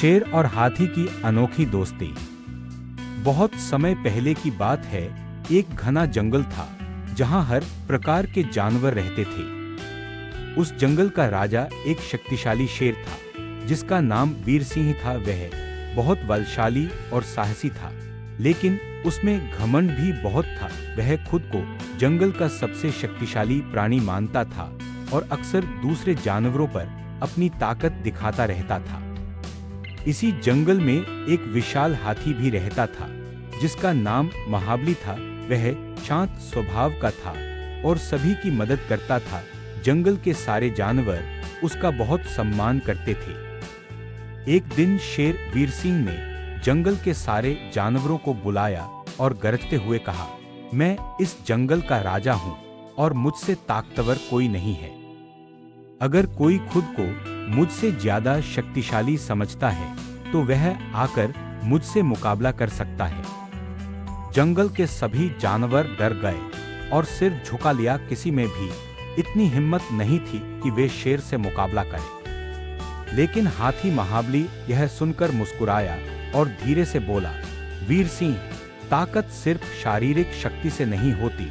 शेर और हाथी की अनोखी दोस्ती। बहुत समय पहले की बात है। एक घना जंगल था जहां हर प्रकार के जानवर रहते थे। उस जंगल का राजा एक शक्तिशाली शेर था जिसका नाम वीर सिंह था। वह बहुत बलशाली और साहसी था, लेकिन उसमें घमंड भी बहुत था। वह खुद को जंगल का सबसे शक्तिशाली प्राणी मानता था और अक्सर दूसरे जानवरों पर अपनी ताकत दिखाता रहता था। इसी जंगल में एक विशाल हाथी भी रहता था जिसका नाम महाबली था। वह शांत स्वभाव का था और सभी की मदद करता था। जंगल के सारे जानवर उसका बहुत सम्मान करते थे। एक दिन शेर वीर सिंह ने जंगल के सारे जानवरों को बुलाया और गरजते हुए कहा, मैं इस जंगल का राजा हूँ और मुझसे ताकतवर कोई नहीं है। अगर कोई खुद को मुझसे ज्यादा शक्तिशाली समझता है तो वह आकर मुझसे मुकाबला कर सकता है। जंगल के सभी जानवर डर गए और सिर झुका लिया। किसी में भी इतनी हिम्मत नहीं थी कि वे शेर से मुकाबला करें। लेकिन हाथी महाबली यह सुनकर मुस्कुराया और धीरे से बोला, वीर सिंह, ताकत सिर्फ शारीरिक शक्ति से नहीं होती,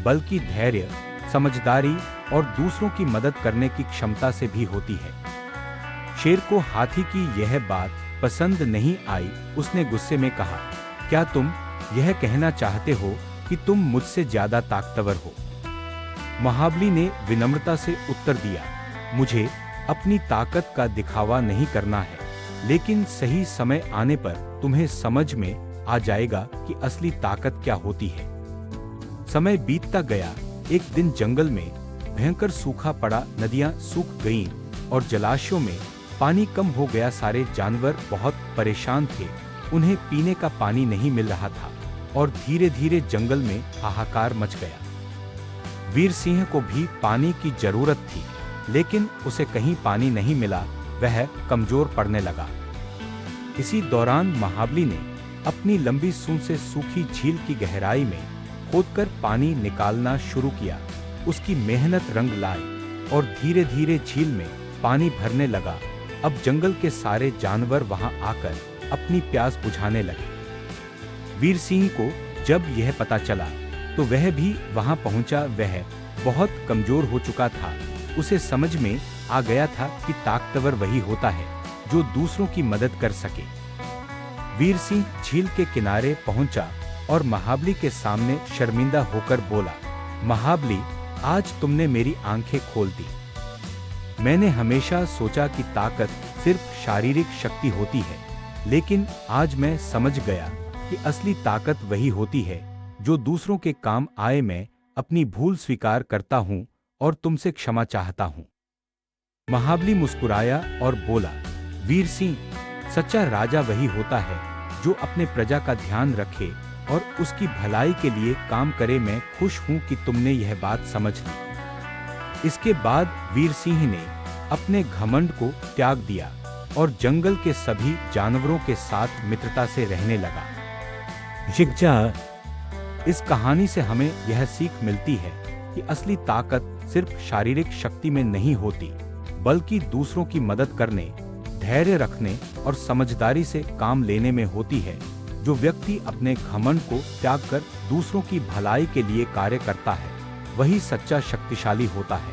बल्कि धैर्य, समझदारी और दूसरों की मदद करने की क्षमता से भी होती है। शेर को हाथी की यह बात पसंद नहीं आई। उसने गुस्से में कहा, क्या तुम यह कहना चाहते हो कि तुम मुझसे ज्यादा ताकतवर हो? महाबली ने विनम्रता से उत्तर दिया, मुझे अपनी ताकत का दिखावा नहीं करना है, लेकिन सही समय आने पर तुम्हें समझ में आ जाएगा कि असली ताकत क्या होती है। समय बीतता गया। एक दिन जंगल में भयंकर सूखा पड़ा। नदियां सूख गईं और जलाशयों में पानी कम हो गया। सारे जानवर बहुत परेशान थे। उन्हें पीने का पानी नहीं मिल रहा था और धीरे धीरे जंगल में हाहाकार मच गया। वीर सिंह को भी पानी की जरूरत थी, लेकिन उसे कहीं पानी नहीं मिला। वह कमजोर पड़ने लगा। इसी दौरान महाबली ने अपनी लंबी सूंड से सूखी झील की गहराई में खोदकर पानी निकालना शुरू किया। उसकी मेहनत रंग लाई और धीरे धीरे झील में पानी भरने लगा। अब जंगल के सारे जानवर वहां आकर अपनी प्यास बुझाने लगे। वीर सिंह को जब यह पता चला तो वह भी वहां पहुंचा। वह बहुत कमजोर हो चुका था। उसे समझ में आ गया था कि ताकतवर वही होता है जो दूसरों की मदद कर सके। वीर सिंह झील के किनारे पहुंचा और महाबली के सामने शर्मिंदा होकर बोला, महाबली, आज तुमने मेरी आंखें खोल दी। मैंने हमेशा सोचा कि ताकत सिर्फ शारीरिक शक्ति होती है, लेकिन आज मैं समझ गया कि असली ताकत वही होती है जो दूसरों के काम आए। मैं अपनी भूल स्वीकार करता हूँ और तुमसे क्षमा चाहता हूँ। महाबली मुस्कुराया और बोला, वीर सिंह, सच्चा राजा वही होता है जो अपने प्रजा का ध्यान रखे और उसकी भलाई के लिए काम करे। मैं खुश हूँ कि तुमने यह बात समझ ली। इसके बाद वीर सिंह ने अपने घमंड को त्याग दिया और जंगल के सभी जानवरों के साथ मित्रता से रहने लगा। शिक्षा। इस कहानी से हमें यह सीख मिलती है कि असली ताकत सिर्फ शारीरिक शक्ति में नहीं होती, बल्कि दूसरों की मदद करने, धैर्य रखने और समझदारी से काम लेने में होती है। जो व्यक्ति अपने घमंड को त्याग कर दूसरों की भलाई के लिए कार्य करता है, वही सच्चा शक्तिशाली होता है।